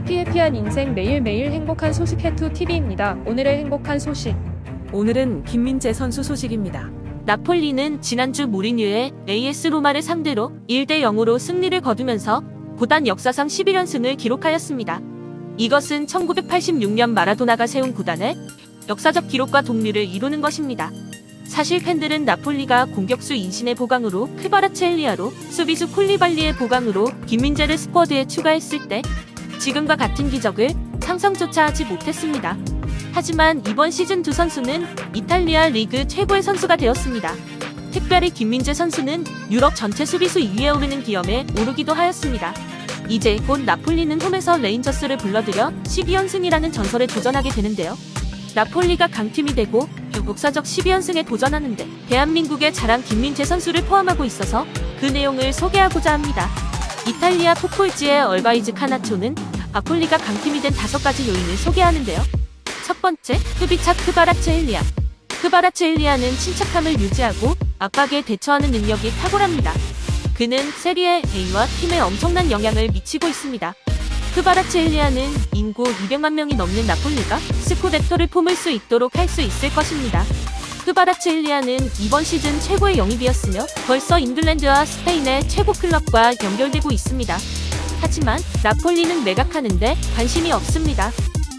해피해피한 인생 매일매일 행복한 소식 해투TV입니다. 오늘의 행복한 소식. 오늘은 김민재 선수 소식입니다. 나폴리는 지난주 무리뉴의 AS 로마를 상대로 1대0으로 승리를 거두면서 구단 역사상 11연승을 기록하였습니다. 이것은 1986년 마라도나가 세운 구단의 역사적 기록과 동률을 이루는 것입니다. 사실 팬들은 나폴리가 공격수 인신의 보강으로 크바라체엘리아로 수비수 콜리발리의 보강으로 김민재를 스쿼드에 추가했을 때 지금과 같은 기적을 상상조차 하지 못했습니다. 하지만 이번 시즌 두 선수는 이탈리아 리그 최고의 선수가 되었습니다. 특별히 김민재 선수는 유럽 전체 수비수 2위에 오르는 기염에 오르기도 하였습니다. 이제 곧 나폴리는 홈에서 레인저스를 불러들여 12연승이라는 전설에 도전하게 되는데요. 나폴리가 강팀이 되고 역사적 12연승에 도전하는데 대한민국의 자랑 김민재 선수를 포함하고 있어서 그 내용을 소개하고자 합니다. 이탈리아 포폴지의 얼바이즈 카나초는 나폴리가 강팀이 된 5가지 요인을 소개하는데요. 첫 번째, 수비차 크바라체엘리아. 크바라체엘리아는 침착함을 유지하고 압박에 대처하는 능력이 탁월합니다. 그는 세리에 A와 팀에 엄청난 영향을 미치고 있습니다. 크바라체엘리아는 인구 200만 명이 넘는 나폴리가 스쿠데토를 품을 수 있도록 할 수 있을 것입니다. 크바라체엘리아는 이번 시즌 최고의 영입이었으며 벌써 잉글랜드와 스페인의 최고 클럽과 연결되고 있습니다. 하지만 나폴리는 매각하는데 관심이 없습니다.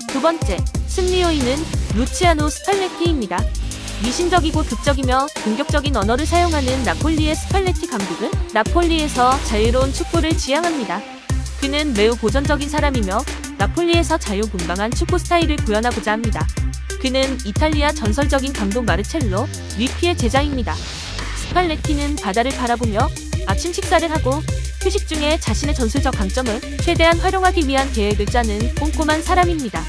두 번째, 승리 요인은 루치아노 스팔레티입니다. 미신적이고 극적이며 공격적인 언어를 사용하는 나폴리의 스팔레티 감독은 나폴리에서 자유로운 축구를 지향합니다. 그는 매우 고전적인 사람이며 나폴리에서 자유분방한 축구 스타일을 구현하고자 합니다. 그는 이탈리아 전설적인 감독 마르첼로 리피의 제자입니다. 스팔레티는 바다를 바라보며 아침 식사를 하고 휴식 중에 자신의 전술적 강점을 최대한 활용하기 위한 계획을 짜는 꼼꼼한 사람입니다.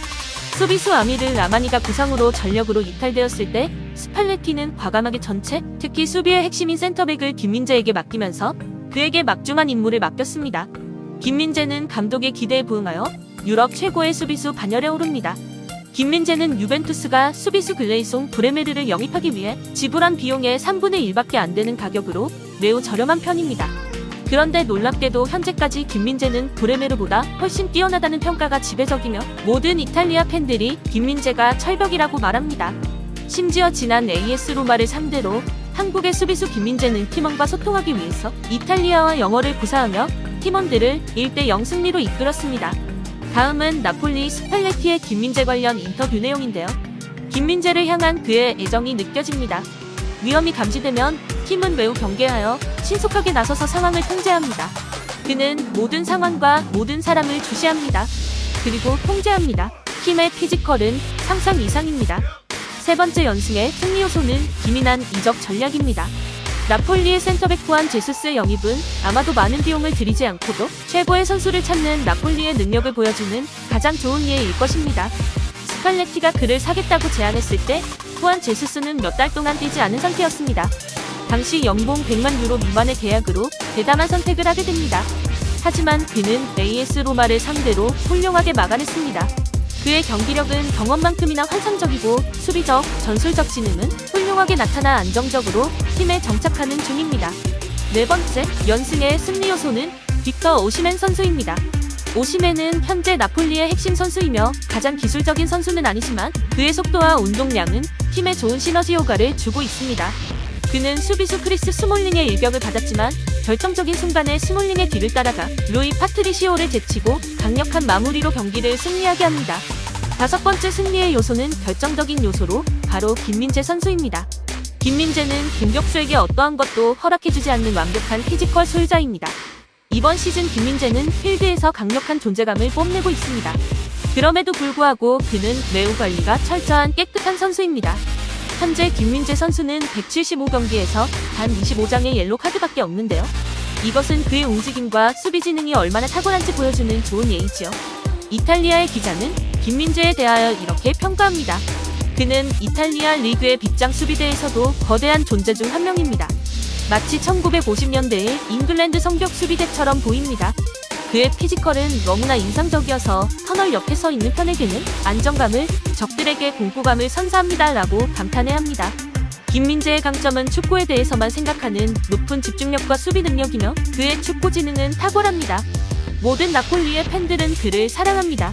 수비수 아미르 라마니가 부상으로 전력으로 이탈되었을 때 스팔레티는 과감하게 전체, 특히 수비의 핵심인 센터백을 김민재에게 맡기면서 그에게 막중한 임무를 맡겼습니다. 김민재는 감독의 기대에 부응하여 유럽 최고의 수비수 반열에 오릅니다. 김민재는 유벤투스가 수비수 글레이송 브레메르를 영입하기 위해 지불한 비용의 3분의 1밖에 안 되는 가격으로 매우 저렴한 편입니다. 그런데 놀랍게도 현재까지 김민재는 브레메르보다 훨씬 뛰어나다는 평가가 지배적이며 모든 이탈리아 팬들이 김민재가 철벽이라고 말합니다. 심지어 지난 AS 로마를 상대로 한국의 수비수 김민재는 팀원과 소통하기 위해서 이탈리아와 영어를 구사하며 팀원들을 1대0 승리로 이끌었습니다. 다음은 나폴리 스팔레티의 김민재 관련 인터뷰 내용인데요. 김민재를 향한 그의 애정이 느껴집니다. 위험이 감지되면 팀은 매우 경계하여 신속하게 나서서 상황을 통제합니다. 그는 모든 상황과 모든 사람을 주시합니다. 그리고 통제합니다. 팀의 피지컬은 상상 이상입니다. 세 번째 연승의 승리 요소는 기민한 이적 전략입니다. 나폴리의 센터백 후안 제수스의 영입은 아마도 많은 비용을 들이지 않고도 최고의 선수를 찾는 나폴리의 능력을 보여주는 가장 좋은 예일 것입니다. 스팔레티가 그를 사겠다고 제안했을 때 후안 제수스는 몇 달 동안 뛰지 않은 상태였습니다. 당시 연봉 100만 유로 미만의 계약으로 대담한 선택을 하게 됩니다. 하지만 그는 AS 로마를 상대로 훌륭하게 막아냈습니다. 그의 경기력은 경험만큼이나 환상적이고 수비적, 전술적 지능은 훌륭하게 나타나 안정적으로 팀에 정착하는 중입니다. 네 번째, 연승의 승리 요소는 빅터 오시멘 선수입니다. 오시멘은 현재 나폴리의 핵심 선수이며 가장 기술적인 선수는 아니지만 그의 속도와 운동량은 팀에 좋은 시너지 효과를 주고 있습니다. 그는 수비수 크리스 스몰링의 일격을 받았지만 결정적인 순간에 스몰링의 뒤를 따라가 루이 파트리시오를 제치고 강력한 마무리로 경기를 승리하게 합니다. 다섯 번째 승리의 요소는 결정적인 요소로 바로 김민재 선수입니다. 김민재는 공격수에게 어떠한 것도 허락해주지 않는 완벽한 피지컬 소유자입니다. 이번 시즌 김민재는 필드에서 강력한 존재감을 뽐내고 있습니다. 그럼에도 불구하고 그는 매우 관리가 철저한 깨끗한 선수입니다. 현재 김민재 선수는 175경기에서 단 25장의 옐로 카드밖에 없는데요. 이것은 그의 움직임과 수비 지능이 얼마나 탁월한지 보여주는 좋은 예이지요. 이탈리아의 기자는 김민재에 대하여 이렇게 평가합니다. 그는 이탈리아 리그의 빗장 수비대에서도 거대한 존재 중 한 명입니다. 마치 1950년대의 잉글랜드 성벽 수비대처럼 보입니다. 그의 피지컬은 너무나 인상적이어서 터널 옆에 서 있는 편에게는 안정감을, 적들에게 공포감을 선사합니다 라고 감탄해합니다. 김민재의 강점은 축구에 대해서만 생각하는 높은 집중력과 수비 능력이며 그의 축구 지능은 탁월합니다. 모든 나폴리의 팬들은 그를 사랑합니다.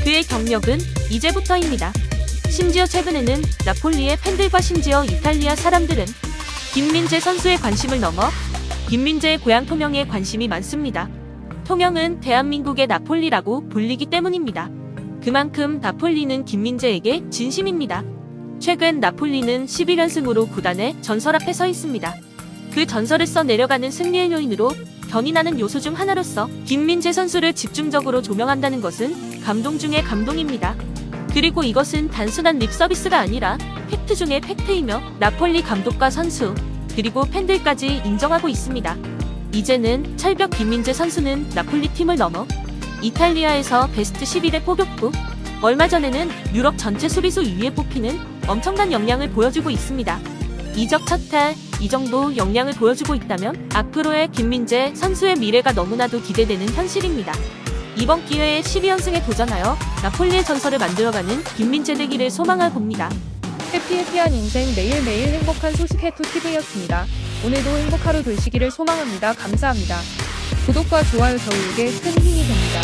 그의 경력은 이제부터입니다. 심지어 최근에는 나폴리의 팬들과 심지어 이탈리아 사람들은 김민재 선수의 관심을 넘어 김민재의 고향 통영에 관심이 많습니다. 통영은 대한민국의 나폴리라고 불리기 때문입니다. 그만큼 나폴리는 김민재에게 진심입니다. 최근 나폴리는 11연승으로 구단의 전설 앞에 서 있습니다. 그 전설을 써 내려가는 승리의 요인으로 견인하는 요소 중 하나로서 김민재 선수를 집중적으로 조명한다는 것은 감동 중의 감동입니다. 그리고 이것은 단순한 립 서비스가 아니라 팩트 중의 팩트이며 나폴리 감독과 선수, 그리고 팬들까지 인정하고 있습니다. 이제는 철벽 김민재 선수는 나폴리 팀을 넘어 이탈리아에서 베스트 11에 뽑혔고 얼마 전에는 유럽 전체 수비수 2위에 뽑히는 엄청난 역량을 보여주고 있습니다. 이적 첫탈, 이 정도 역량을 보여주고 있다면 앞으로의 김민재 선수의 미래가 너무나도 기대되는 현실입니다. 이번 기회에 12연승에 도전하여 나폴리의 전설을 만들어가는 김민재 되기를 소망해 봅니다. 해피해피한 인생 매일매일 행복한 소식 해투TV였습니다. 오늘도 행복 하루 되시기를 소망합니다. 감사합니다. 구독과 좋아요 저희에게 큰 힘이 됩니다.